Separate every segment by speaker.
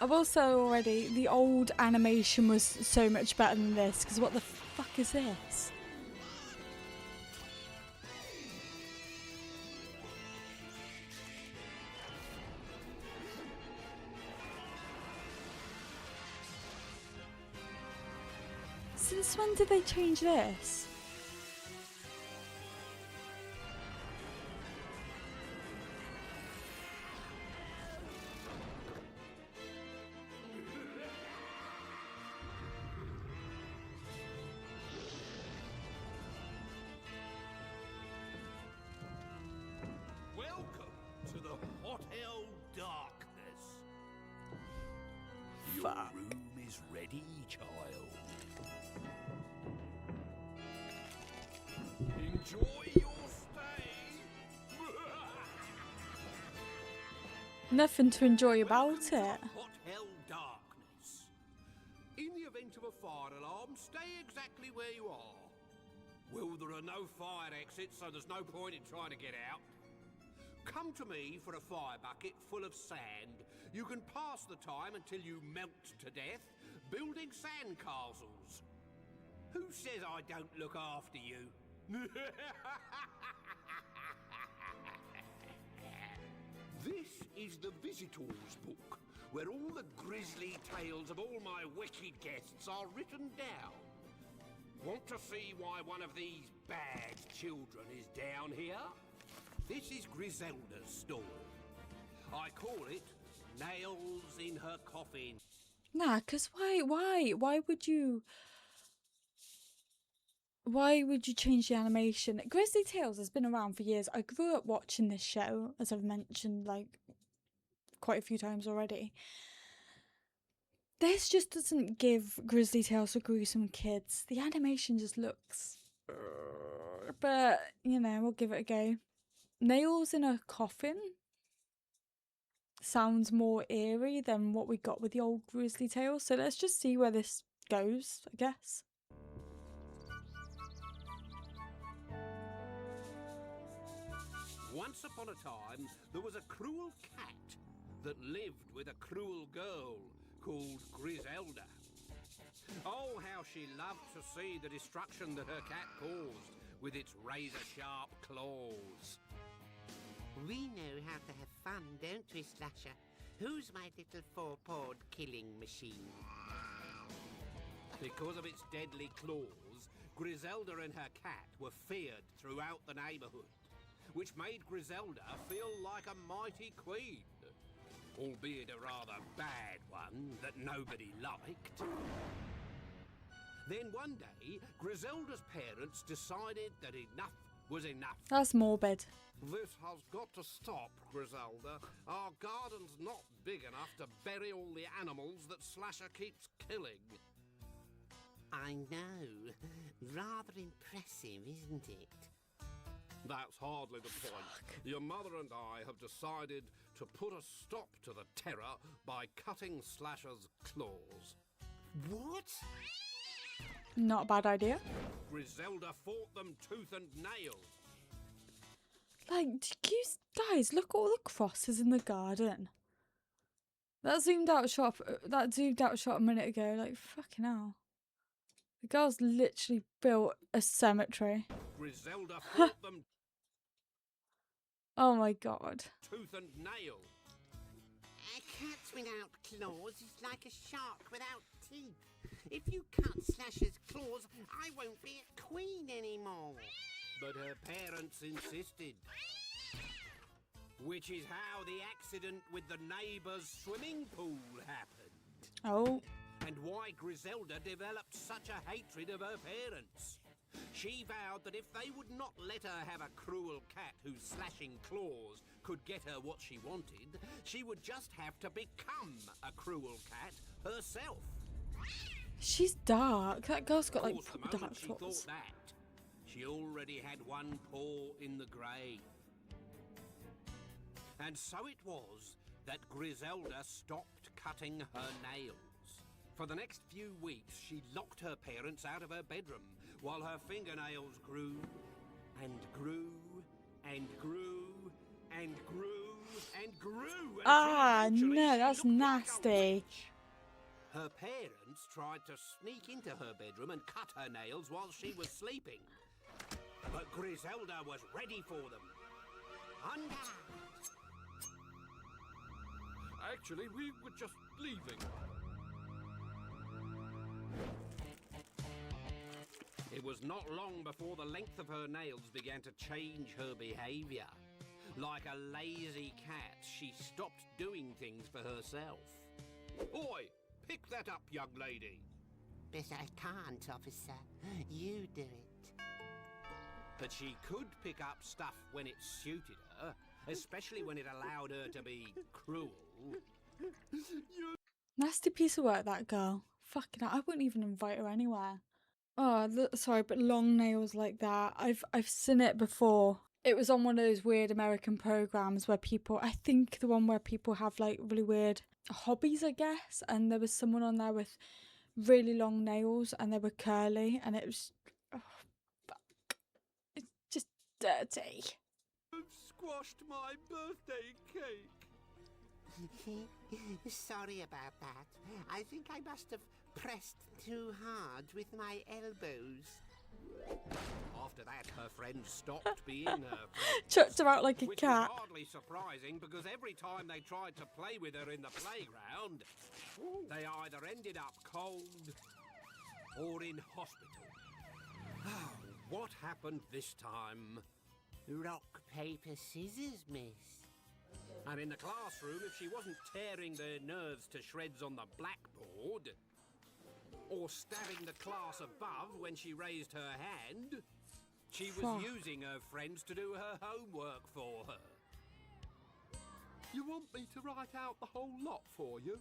Speaker 1: I will say already, the old animation was so much better than this, because what the fuck is this? Since when did they change this?
Speaker 2: Welcome to the Hotel Darkness. Your
Speaker 1: Fuck.
Speaker 2: room is ready, child. Enjoy your stay.
Speaker 1: Nothing to enjoy about
Speaker 2: Welcome to
Speaker 1: it.
Speaker 2: Hotel Darkness. In the event of a fire alarm, stay exactly where you are. Well, there are no fire exits, so there's no point in trying to get out. Come to me for a fire bucket full of sand. You can pass the time until you melt to death, building sand castles. Who says I don't look after you? This is the Visitor's Book, where all the grisly tales of all my wicked guests are written down. Want to see why one of these bad children is down here? This is Griselda's story. I call it Nails in Her Coffin.
Speaker 1: Nah, cause why would you change the animation? Grizzly Tales has been around for years. I grew up watching this show, as I've mentioned like quite a few times already. This just doesn't give Grizzly Tales or Gruesome Kids. The animation just looks... But, you know, we'll give it a go. Nails in a Coffin sounds more eerie than what we got with the old Grizzly Tales. So let's just see where this goes, I guess.
Speaker 2: Once upon a time, there was a cruel cat that lived with a cruel girl called Griselda. Oh, how she loved to see the destruction that her cat caused with its razor-sharp claws.
Speaker 3: We know how to have fun, don't we, Slasher? Who's my little four-pawed killing machine?
Speaker 2: Because of its deadly claws, Griselda and her cat were feared throughout the neighbourhood, which made Griselda feel like a mighty queen, albeit a rather bad one that nobody liked. Then one day, Griselda's parents decided that enough was enough.
Speaker 1: That's morbid.
Speaker 2: This has got to stop, Griselda. Our garden's not big enough to bury all the animals that Slasher keeps killing.
Speaker 3: I know. Rather impressive, isn't it?
Speaker 2: That's hardly the point. Your mother and I have decided to put a stop to the terror by cutting Slasher's claws.
Speaker 3: What?
Speaker 1: Not a bad idea.
Speaker 2: Griselda fought them tooth and nail.
Speaker 1: Like, you guys, look at all the crosses in the garden. That zoomed out shot a minute ago. Like, fucking hell. The girl's literally built a cemetery.
Speaker 2: Griselda fought them
Speaker 1: Oh my god.
Speaker 2: tooth and nail.
Speaker 3: A cat without claws is like a shark without teeth. If you cut Slasher's claws, I won't be a queen anymore.
Speaker 2: But her parents insisted. Which is how the accident with the neighbour's swimming pool happened.
Speaker 1: Oh.
Speaker 2: And why Griselda developed such a hatred of her parents. She vowed that if they would not let her have a cruel cat whose slashing claws could get her what she wanted, she would just have to become a cruel cat herself.
Speaker 1: She's dark. That girl's got
Speaker 2: Of
Speaker 1: like
Speaker 2: course, the
Speaker 1: dark
Speaker 2: moment she thought
Speaker 1: thoughts.
Speaker 2: that, she already had one paw in the grave. And so it was that Griselda stopped cutting her nails. For the next few weeks, she locked her parents out of her bedroom while her fingernails grew and grew and grew and grew and grew.
Speaker 1: Ah,
Speaker 2: until eventually
Speaker 1: no,
Speaker 2: she
Speaker 1: that's
Speaker 2: looked like a
Speaker 1: nasty.
Speaker 2: witch. Her parents tried to sneak into her bedroom and cut her nails while she was sleeping. But Griselda was ready for them. Under.
Speaker 4: Actually, we were just leaving.
Speaker 2: It was not long before the length of her nails began to change her behavior. Like a lazy cat, she stopped doing things for herself. Oi, pick that up, young lady.
Speaker 3: But I can't, officer. You do it.
Speaker 2: But she could pick up stuff when it suited her, especially when it allowed her to be cruel.
Speaker 1: Nasty piece of work, that girl. Fucking hell, I wouldn't even invite her anywhere. Oh, sorry, but long nails like that. I've seen it before. It was on one of those weird American programs where people, I think the one where people have like really weird hobbies, I guess. And there was someone on there with really long nails and they were curly and it was, oh, fuck. It's just dirty.
Speaker 2: You've squashed my birthday cake.
Speaker 3: Sorry about that. I think I must have pressed too hard with my elbows.
Speaker 2: After that, her friends stopped being her friends.
Speaker 1: Chucked her out like a
Speaker 2: Which
Speaker 1: cat.
Speaker 2: was hardly surprising because every time they tried to play with her in the playground, they either ended up cold or in hospital. What happened this time?
Speaker 3: Rock, paper, scissors, miss.
Speaker 2: And in the classroom, if she wasn't tearing their nerves to shreds on the blackboard, or stabbing the class above when she raised her hand, she was
Speaker 1: Fuck.
Speaker 2: using her friends to do her homework for her.
Speaker 4: You want me to write out the whole lot for you?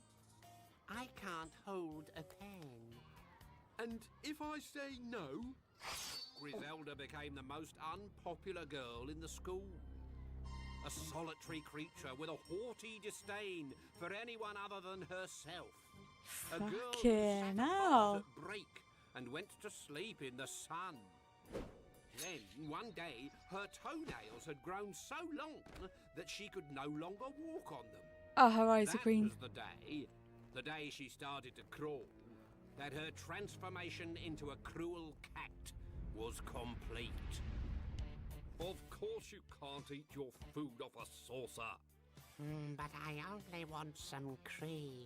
Speaker 3: I can't hold a pen.
Speaker 4: And if I say no?
Speaker 2: Griselda became the most unpopular girl in the school. A solitary creature with a haughty disdain for anyone other than herself. A girl who
Speaker 1: Fucking
Speaker 2: sat
Speaker 1: hell.
Speaker 2: at break and went to sleep in the sun. Then, one day, her toenails had grown so long that she could no longer walk on them.
Speaker 1: Oh, her eyes are
Speaker 2: That
Speaker 1: green.
Speaker 2: was the day she started to crawl, that her transformation into a cruel cat was complete.
Speaker 4: Of course you can't eat your food off a saucer.
Speaker 3: But I only want some cream.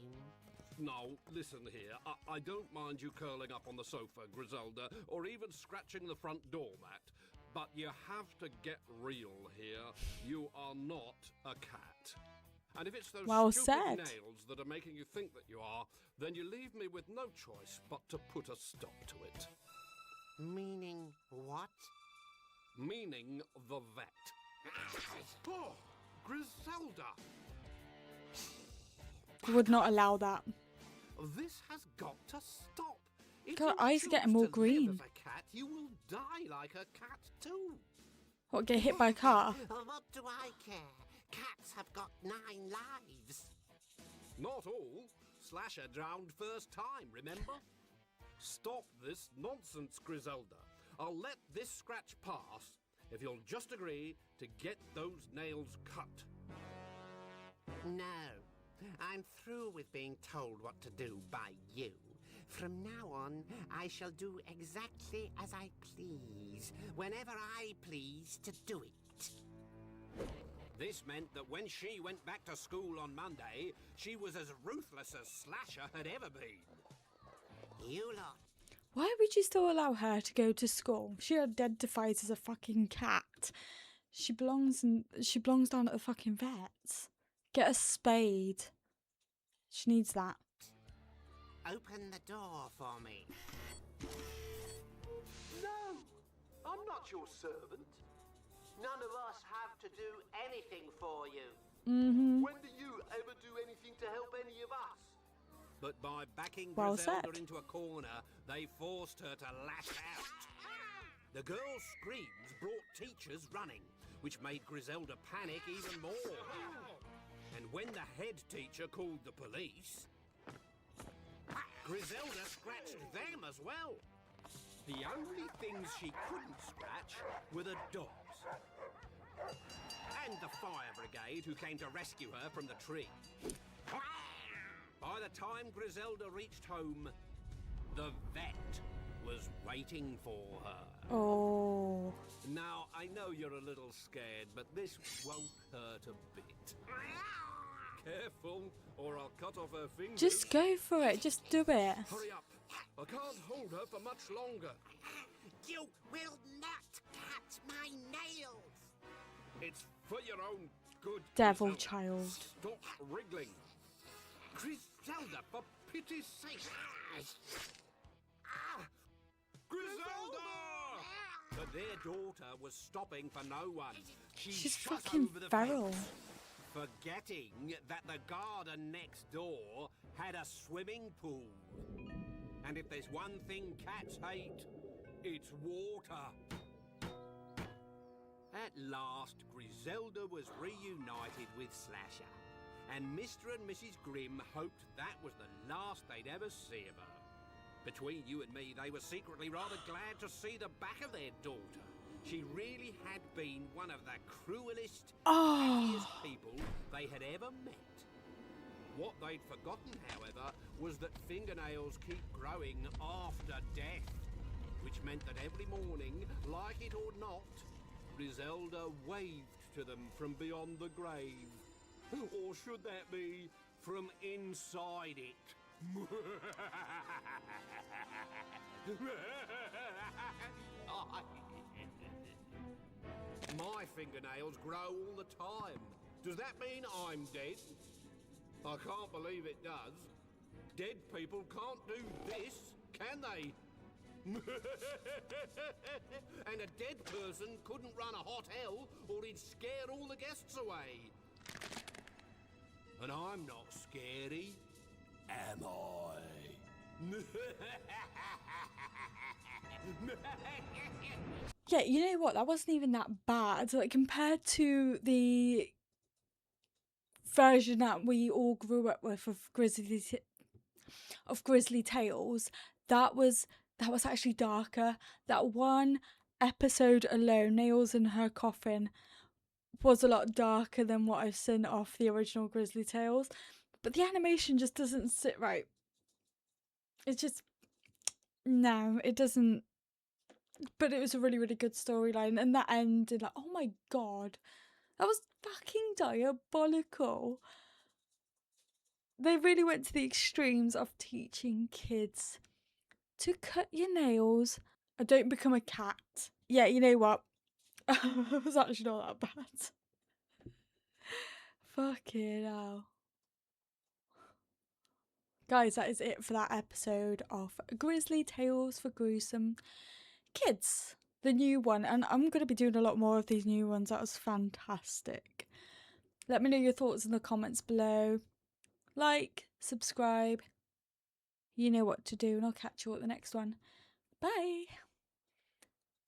Speaker 4: Now, listen here. I don't mind you curling up on the sofa, Griselda, or even scratching the front doormat. But you have to get real here. You are not a cat. And if it's those
Speaker 1: Well
Speaker 4: stupid
Speaker 1: said.
Speaker 4: nails that are making you think that you are, then you leave me with no choice but to put a stop to it.
Speaker 3: Meaning what?
Speaker 4: Meaning the vet. Oh, Griselda!
Speaker 1: Would not allow that.
Speaker 2: This has got to stop. If
Speaker 1: God,
Speaker 2: you
Speaker 1: eyes are
Speaker 2: choose
Speaker 1: getting more
Speaker 2: to live
Speaker 1: green.
Speaker 2: as a cat, you will die like a cat too.
Speaker 1: What, get hit by a car?
Speaker 3: What do I care? Cats have got 9 lives.
Speaker 2: Not all. Slasher drowned first time, remember?
Speaker 4: Stop this nonsense, Griselda. I'll let this scratch pass if you'll just agree to get those nails cut.
Speaker 3: No. I'm through with being told what to do by you. From now on, I shall do exactly as I please, whenever I please to do it.
Speaker 2: This meant that when she went back to school on Monday, she was as ruthless as Slasher had ever been.
Speaker 3: You lot.
Speaker 1: Why would you still allow her to go to school? She identifies as a fucking cat. She belongs down at the fucking vets. Get a spade. She needs that.
Speaker 3: Open the door for me.
Speaker 5: No, I'm not your servant. None of us have to do anything for you.
Speaker 1: Mm-hmm.
Speaker 5: When do you ever do anything to help any of us?
Speaker 2: But by backing
Speaker 1: Well
Speaker 2: Griselda
Speaker 1: said.
Speaker 2: into a corner, they forced her to lash out. The girl's screams brought teachers running, which made Griselda panic even more. And when the head teacher called the police, Griselda scratched them as well. The only things she couldn't scratch were the dogs. And the fire brigade who came to rescue her from the tree. By the time Griselda reached home, the vet was waiting for her.
Speaker 1: Oh.
Speaker 2: Now, I know you're a little scared, but this won't hurt a bit. Careful, or I'll cut off her fingers.
Speaker 1: Just go for it. Just do it.
Speaker 4: Hurry up. I can't hold her for much longer.
Speaker 3: You will not cut my nails!
Speaker 4: It's for your own good.
Speaker 1: Devil
Speaker 4: Griselda.
Speaker 1: child.
Speaker 4: Stop wriggling.
Speaker 2: Griselda, for pity's sake! Griselda! But their daughter was stopping for no one. She
Speaker 1: She's
Speaker 2: shot
Speaker 1: fucking
Speaker 2: over the
Speaker 1: feral.
Speaker 2: fence, forgetting that the garden next door had a swimming pool. And if there's one thing cats hate, it's water. At last, Griselda was reunited with Slasher, and Mr. and Mrs. Grimm hoped that was the last they'd ever see of her. Between you and me, they were secretly rather glad to see the back of their daughter. She really had been one of the cruelest, pettiest people they had ever met. What they'd forgotten, however, was that fingernails keep growing after death, which meant that every morning, like it or not, Griselda waved to them from beyond the grave. Or should that be from inside it? My fingernails grow all the time. Does that mean I'm dead? I can't believe it does. Dead people can't do this, can they? And a dead person couldn't run a hot hell or he'd scare all the guests away. And I'm not scary, am I?
Speaker 1: Yeah, you know what? That wasn't even that bad. Like, compared to the version that we all grew up with of Grizzly Tales, that was actually darker. That one episode alone, Nails in Her Coffin, was a lot darker than what I've seen off the original Grizzly Tales. But the animation just doesn't sit right. It's just... No, it doesn't. But it was a really, really good storyline. And that ended like, oh my god. That was fucking diabolical. They really went to the extremes of teaching kids to cut your nails and don't become a cat. Yeah, you know what? It was actually not that bad. Fucking hell. Guys, that is it for that episode of Grizzly Tales for Gruesome Kids. The new one. And I'm going to be doing a lot more of these new ones. That was fantastic. Let me know your thoughts in the comments below. Like, subscribe. You know what to do, and I'll catch you at the next one. Bye.